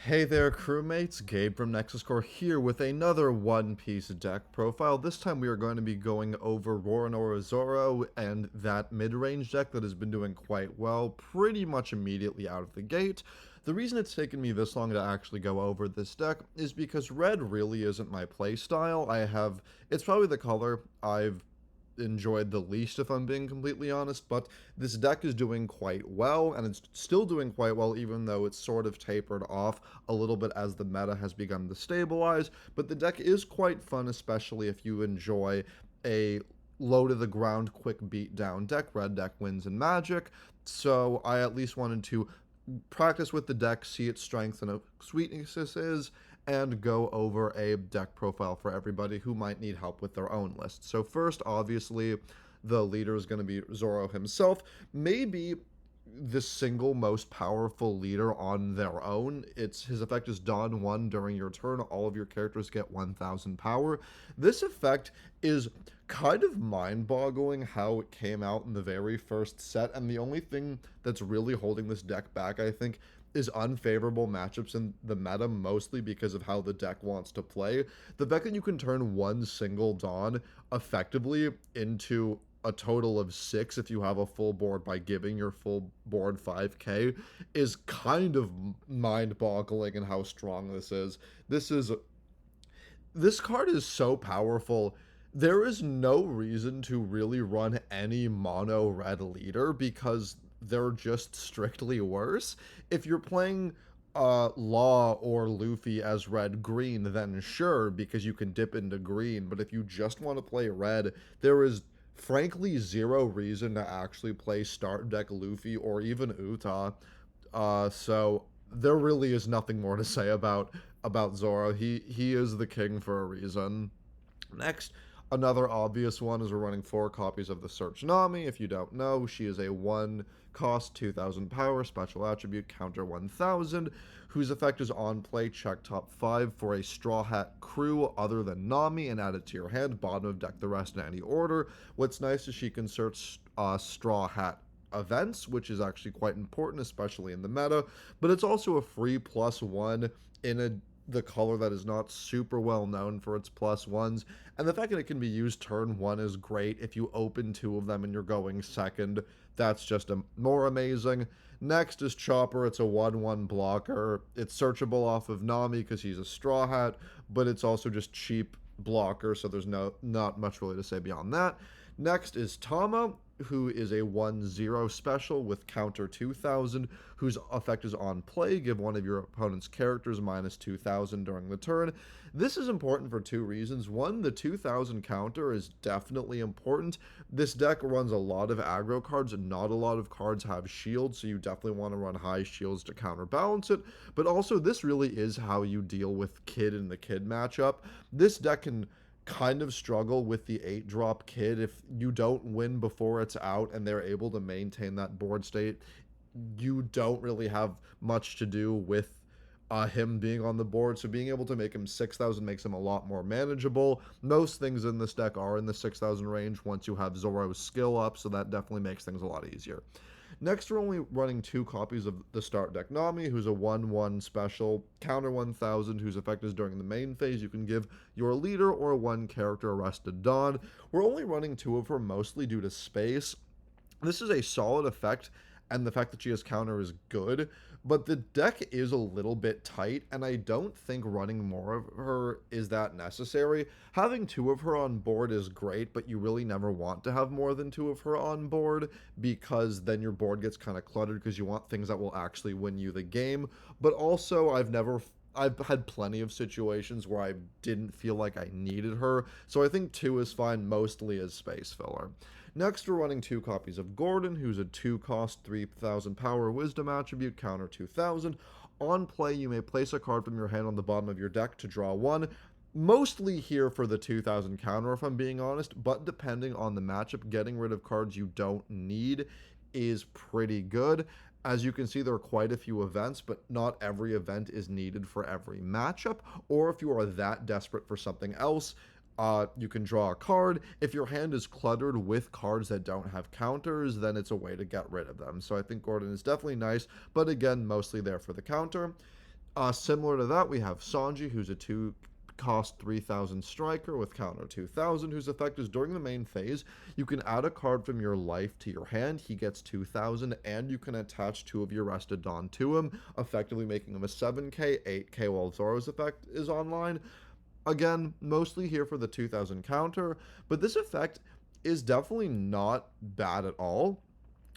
Hey there, crewmates. Gabe from Nexus Core here with another One Piece deck profile. This time we are going to be going over Roronoa Zoro and that mid-range deck that has been doing quite well pretty much immediately out of the gate. The reason it's taken me this long to actually go over this deck is because red really isn't my playstyle. It's probably the color I've enjoyed the least, if I'm being completely honest, but this deck is doing quite well, and it's still doing quite well even though it's sort of tapered off a little bit as the meta has begun to stabilize. But the deck is quite fun, especially if you enjoy a low to the ground quick beat down deck. Red deck wins in Magic, so I at least wanted to practice with the deck, see its strengths and weaknesses, and go over a deck profile for everybody who might need help with their own list. So first, obviously, the leader is going to be Zoro himself. Maybe the single most powerful leader on their own. His effect is Dawn 1 during your turn. All of your characters get 1000 power. This effect is kind of mind-boggling how it came out in the very first set, and the only thing that's really holding this deck back, I think, is unfavorable matchups in the meta, mostly because of how the deck wants to play. The fact that you can turn one single Dawn effectively into a total of 6 if you have a full board by giving your full board 5k is kind of mind-boggling in how strong this is. This card is so powerful. There is no reason to really run any mono red leader because they're just strictly worse. If you're playing Law or Luffy as red green, then sure, because you can dip into green. But if you just want to play red, there is frankly zero reason to actually play start deck Luffy or even Uta. So there really is nothing more to say about Zoro. He is the king for a reason. Next, another obvious one is we're running 4 copies of the Search Nami. If you don't know, she is a 1 cost, 2000 power, special attribute, counter 1000, whose effect is on play, check top 5 for a Straw Hat crew other than Nami and add it to your hand, bottom of deck the rest in any order. What's nice is she can search Straw Hat events, which is actually quite important, especially in the meta, but it's also a free +1 in the color that is not super well known for its +1s, and the fact that it can be used turn 1 is great. If you open 2 of them and you're going second, that's just more amazing. Next is Chopper. It's a 1/1 blocker. It's searchable off of Nami because he's a Straw Hat, but it's also just cheap blocker, so there's not much really to say beyond that. Next is Tama, who is a 1/0 special with counter 2000, whose effect is on play. Give one of your opponent's characters -2000 during the turn. This is important for 2 reasons. One, the 2000 counter is definitely important. This deck runs a lot of aggro cards, and not a lot of cards have shields, so you definitely want to run high shields to counterbalance it. But also, this really is how you deal with Kid in the Kid matchup. This deck can kind of struggle with the 8-drop Kid if you don't win before it's out and they're able to maintain that board state. You don't really have much to do with him being on the board, so being able to make him 6000 makes him a lot more manageable. Most things in this deck are in the 6000 range once you have Zoro's skill up, so that definitely makes things a lot easier. Next, we're only running 2 copies of the start deck Nami, who's a 1/1 special, counter 1000, whose effect is during the main phase. You can give your leader or 1 character Arrested Dawn. We're only running 2 of her, mostly due to space. This is a solid effect, and the fact that she has counter is good, but the deck is a little bit tight, and I don't think running more of her is that necessary. Having 2 of her on board is great, but you really never want to have more than 2 of her on board, because then your board gets kind of cluttered because you want things that will actually win you the game. But also, I've had plenty of situations where I didn't feel like I needed her, so I think 2 is fine, mostly as space filler. Next, we're running 2 copies of Gordon, who's a 2 cost, 3000 power wisdom attribute, counter 2000. On play, you may place a card from your hand on the bottom of your deck to draw 1. Mostly here for the 2000 counter, if I'm being honest, but depending on the matchup, getting rid of cards you don't need is pretty good. As you can see, there are quite a few events, but not every event is needed for every matchup, or if you are that desperate for something else, you can draw a card. If your hand is cluttered with cards that don't have counters, then it's a way to get rid of them. So I think Gordon is definitely nice, but again, mostly there for the counter. Similar to that, we have Sanji, who's a 2 cost 3,000 striker with counter 2,000, whose effect is during the main phase, you can add a card from your life to your hand, he gets 2,000, and you can attach 2 of your rested Dawn to him, effectively making him a 7k, 8k while Zoro's effect is online. Again, mostly here for the 2,000 counter, but this effect is definitely not bad at all.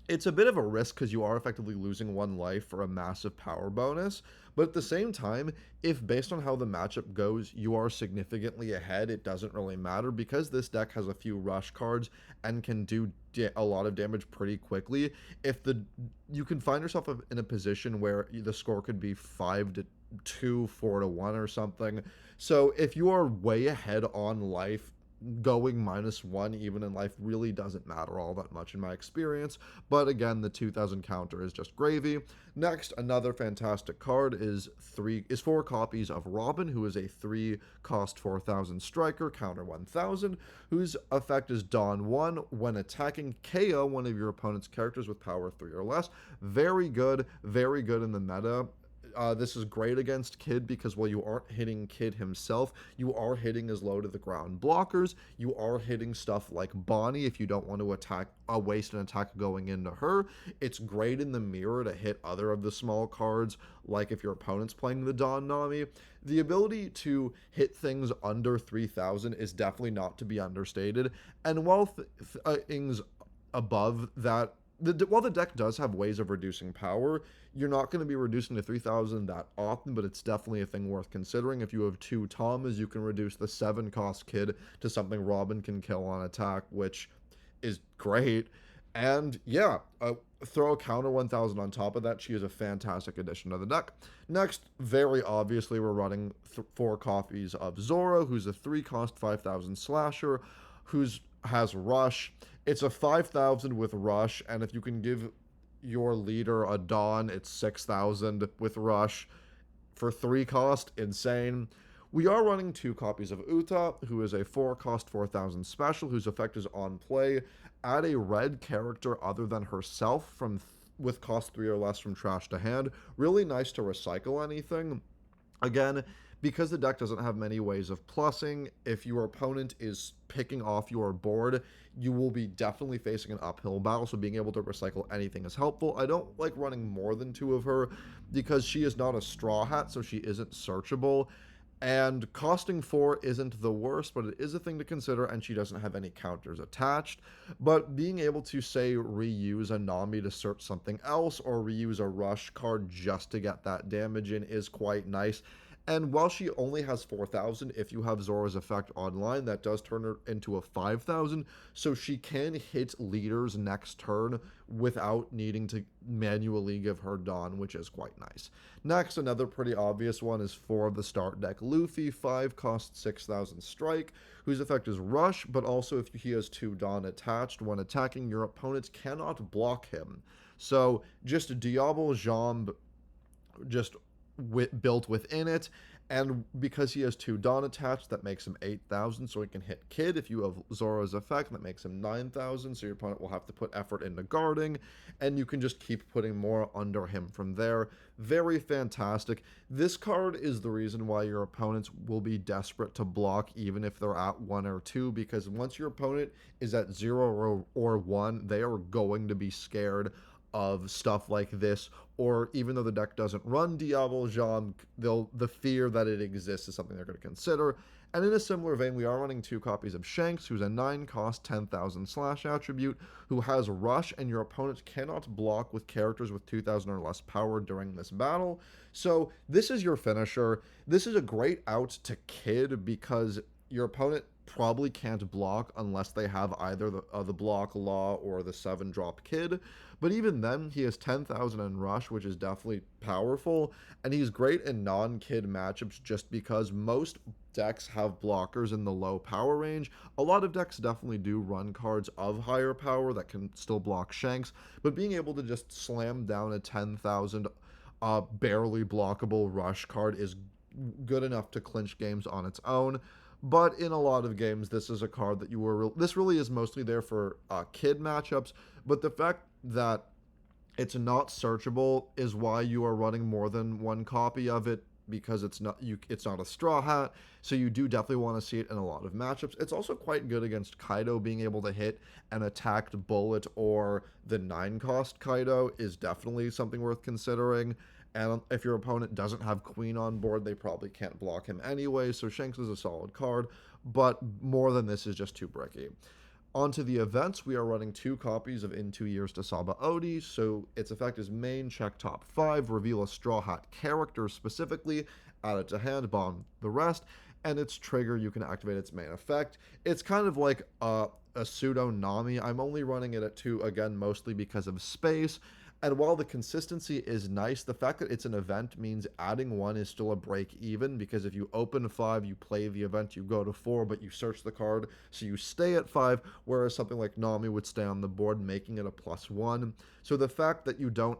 It's a bit of a risk because you are effectively losing 1 life for a massive power bonus. But at the same time, if based on how the matchup goes, you are significantly ahead, it doesn't really matter because this deck has a few rush cards and can do a lot of damage pretty quickly. If the you can find yourself in a position where the score could be 5-2, 4-1, or something. So if you are way ahead on life, going -1 even in life really doesn't matter all that much in my experience. But again, the 2,000 counter is just gravy. Next, another fantastic card is 4 copies of Robin, who is a 3 cost 4,000 striker, counter 1,000, whose effect is Dawn 1 when attacking, KO one of your opponent's characters with power 3 or less. Very good in the meta. This is great against Kid because while you aren't hitting Kid himself, you are hitting his low to the ground blockers. You are hitting stuff like Bonnie if you don't want to waste an attack going into her. It's great in the mirror to hit other of the small cards, like if your opponent's playing the Dawn Nami. The ability to hit things under 3,000 is definitely not to be understated. And while things above that, while the deck does have ways of reducing power, you're not going to be reducing to 3,000 that often, but it's definitely a thing worth considering. If you have 2 Thomas, you can reduce the 7 cost Kid to something Robin can kill on attack, which is great. And yeah, throw a counter 1,000 on top of that. She is a fantastic addition to the deck. Next, very obviously, we're running 4 copies of Zoro, who's a 3 cost 5,000 slasher, who's has rush. It's a 5,000 with rush, and if you can give your leader a Dawn, it's 6,000 with rush for 3 cost. Insane. We are running 2 copies of Uta, who is a 4 cost 4,000 special, whose effect is on play. Add a red character other than herself with cost 3 or less from trash to hand. Really nice to recycle anything. Again, because the deck doesn't have many ways of plussing, if your opponent is picking off your board, you will be definitely facing an uphill battle, so being able to recycle anything is helpful. I don't like running more than 2 of her because she is not a Straw Hat, so she isn't searchable. And costing 4 isn't the worst, but it is a thing to consider, and she doesn't have any counters attached. But being able to, say, reuse a Nami to search something else, or reuse a rush card just to get that damage in is quite nice. And while she only has 4,000, if you have Zoro's effect online, that does turn her into a 5,000, so she can hit leaders next turn without needing to manually give her Dawn, which is quite nice. Next, another pretty obvious one is for the start deck Luffy, 5 cost 6,000 strike, whose effect is rush, but also if he has 2 Dawn attached, when attacking, your opponents cannot block him. So just Diable Jambe, just built within it, and because he has 2 Dawn attached, that makes him 8,000, so he can hit Kid. If you have Zoro's effect, that makes him 9,000, so your opponent will have to put effort into guarding, and you can just keep putting more under him from there. Very fantastic. This card is the reason why your opponents will be desperate to block even if they're at 1 or 2, because once your opponent is at 0 or 1, they are going to be scared of stuff like this, or even though the deck doesn't run Diable Jambe, the fear that it exists is something they're going to consider. And in a similar vein, we are running 2 copies of Shanks, who's a 9 cost 10,000 slash attribute, who has rush, and your opponent cannot block with characters with 2,000 or less power during this battle. So this is your finisher. This is a great out to Kid because your opponent probably can't block unless they have either the block law or the 7 drop Kid. But even then, he has 10,000 in rush, which is definitely powerful, and he's great in non-Kid matchups just because most decks have blockers in the low power range. A lot of decks definitely do run cards of higher power that can still block Shanks, but being able to just slam down a 10,000 barely blockable rush card is good enough to clinch games on its own. But in a lot of games, this is a card that this really is mostly there for Kid matchups. But the fact that It's not searchable is why you are running more than one copy of it, because it's not a straw hat, so you do definitely want to see it in a lot of matchups. It's also quite good against Kaido. Being able to hit an attacked bullet or the 9 cost Kaido is definitely something worth considering. And if your opponent doesn't have Queen on board, they probably can't block him anyway, so Shanks is a solid card, but more than this is just too bricky. Onto the events, we are running 2 copies of In 2 Years to Saba Odi, so its effect is main, check top 5, reveal a Straw Hat character specifically, add it to hand, bomb the rest, and its trigger, you can activate its main effect. It's kind of like a pseudo Nami. I'm only running it at 2, again, mostly because of space. And while the consistency is nice, the fact that it's an event means adding 1 is still a break even, because if you open 5, you play the event, you go to 4, but you search the card, so you stay at 5, whereas something like Nami would stay on the board, making it a +1. So the fact that you don't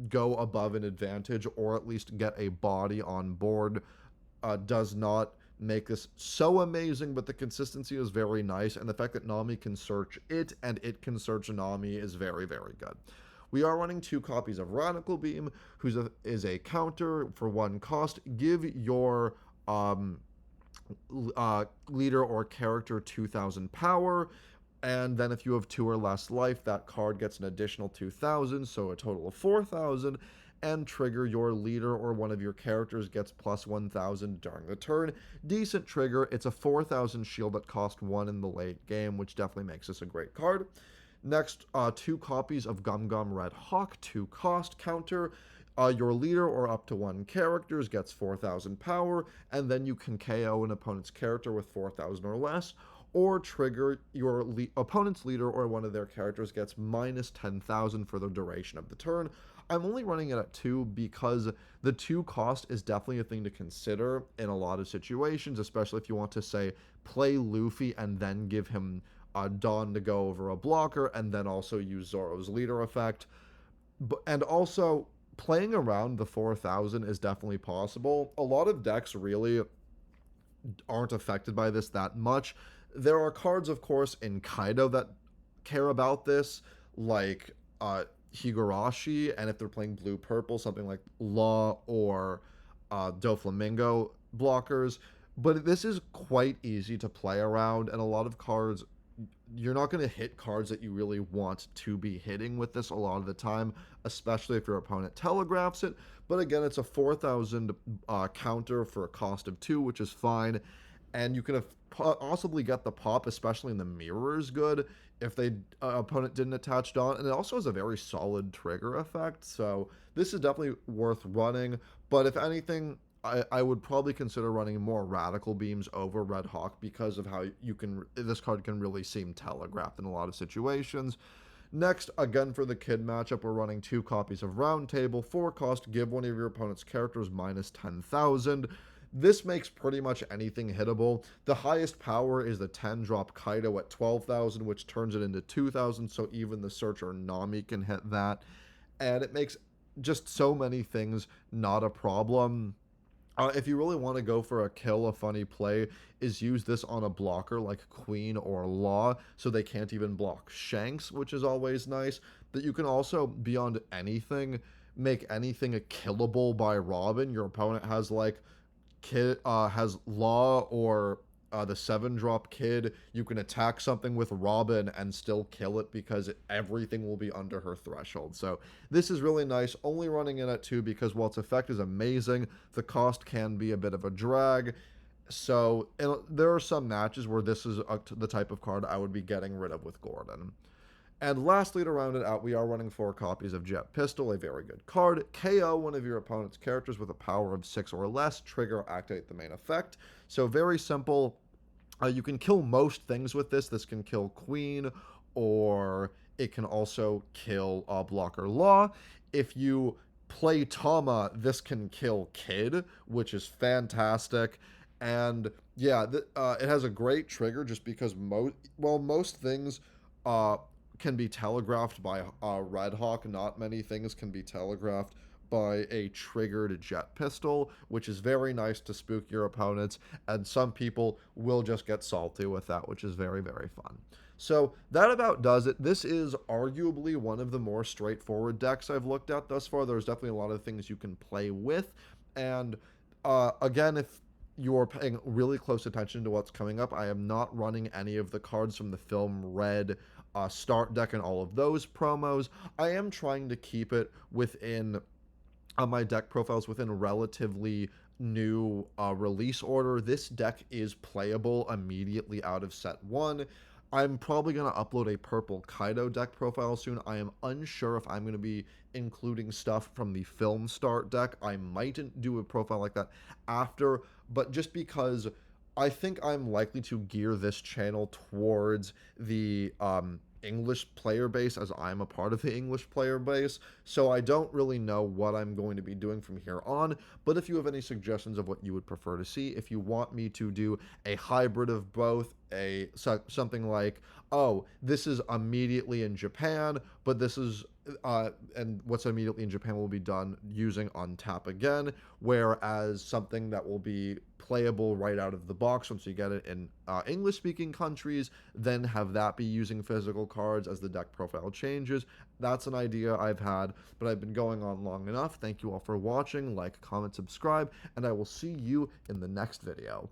go above an advantage, or at least get a body on board, does not make this so amazing, but the consistency is very nice, and the fact that Nami can search it and it can search Nami is very, very good. We are running 2 copies of Radical Beam, is a counter for 1 cost. Give your leader or character 2,000 power, and then if you have 2 or less life, that card gets an additional 2,000, so a total of 4,000. And trigger your leader or one of your characters gets plus 1,000 during the turn. Decent trigger. It's a 4,000 shield that cost 1 in the late game, which definitely makes this a great card. Next, 2 copies of Gum Gum Red Hawk, 2 cost counter. Your leader or up to 1 characters gets 4,000 power, and then you can KO an opponent's character with 4,000 or less, or trigger your opponent's leader or one of their characters gets minus 10,000 for the duration of the turn. I'm only running it at 2 because the 2 cost is definitely a thing to consider in a lot of situations, especially if you want to, say, play Luffy and then give him Dawn to go over a blocker, and then also use Zoro's leader effect. And also, playing around the 4,000 is definitely possible. A lot of decks really aren't affected by this that much. There are cards, of course, in Kaido that care about this, like Higurashi, and if they're playing blue-purple, something like Law or Doflamingo blockers. But this is quite easy to play around, and a lot of cards, you're not going to hit cards that you really want to be hitting with this a lot of the time, especially if your opponent telegraphs it. But again, it's a 4,000 counter for a cost of 2, which is fine. And you can possibly get the pop, especially in the mirror is good, if the opponent didn't attach Dawn. And it also has a very solid trigger effect. So this is definitely worth running. But if anything, I would probably consider running more Radical Beams over Red Hawk, because of how this card can really seem telegraphed in a lot of situations. Next, again for the kid matchup, we're running 2 copies of Round Table, 4 cost, give one of your opponent's characters minus 10,000. This makes pretty much anything hittable. The highest power is the 10 drop Kaido at 12,000, which turns it into 2,000, so even the Searcher Nami can hit that. And it makes just so many things not a problem. If you really want to go for a kill, a funny play is use this on a blocker like Queen or Law, so they can't even block Shanks, which is always nice. But you can also, beyond anything, make anything a killable by Robin. Your opponent has like has Law or the 7-drop Kid. You can attack something with Robin and still kill it, because everything will be under her threshold. So this is really nice. Only running in at 2 because while its effect is amazing, the cost can be a bit of a drag. So there are some matches where this is the type of card I would be getting rid of with Gordon. And lastly, to round it out, we are running 4 copies of Jet Pistol, a very good card. KO one of your opponent's characters with a power of 6 or less, trigger, activate the main effect. So very simple. You can kill most things with this. This can kill Queen, or it can also kill blocker Law. If you play Tama, this can kill Kid, which is fantastic. And yeah, it has a great trigger, just because most things can be telegraphed by Red Hawk. Not many things can be telegraphed by a triggered Jet Pistol, which is very nice to spook your opponents, and some people will just get salty with that, which is very, very fun. So that about does it. This is arguably one of the more straightforward decks I've looked at thus far. There's definitely a lot of things you can play with. And again, if you're paying really close attention to what's coming up, I am not running any of the cards from the film Red start deck and all of those promos. I am trying to keep it within my deck profiles within relatively new release order. This deck is playable immediately out of set one. I'm probably going to upload a purple Kaido deck profile soon. I am unsure if I'm going to be including stuff from the film start deck. I might do a profile like that after, but just because I think I'm likely to gear this channel towards the English player base, as I'm a part of the English player base, so I don't really know what I'm going to be doing from here on. But if you have any suggestions of what you would prefer to see, if you want me to do a hybrid of both, something like, oh, this is immediately in Japan, but this is and what's immediately in Japan will be done using Untap again, whereas something that will be playable right out of the box once you get it in English speaking countries, then have that be using physical cards as the deck profile changes. That's an idea I've had, but I've been going on long enough. Thank you all for watching. Like, comment, subscribe, and I will see you in the next video.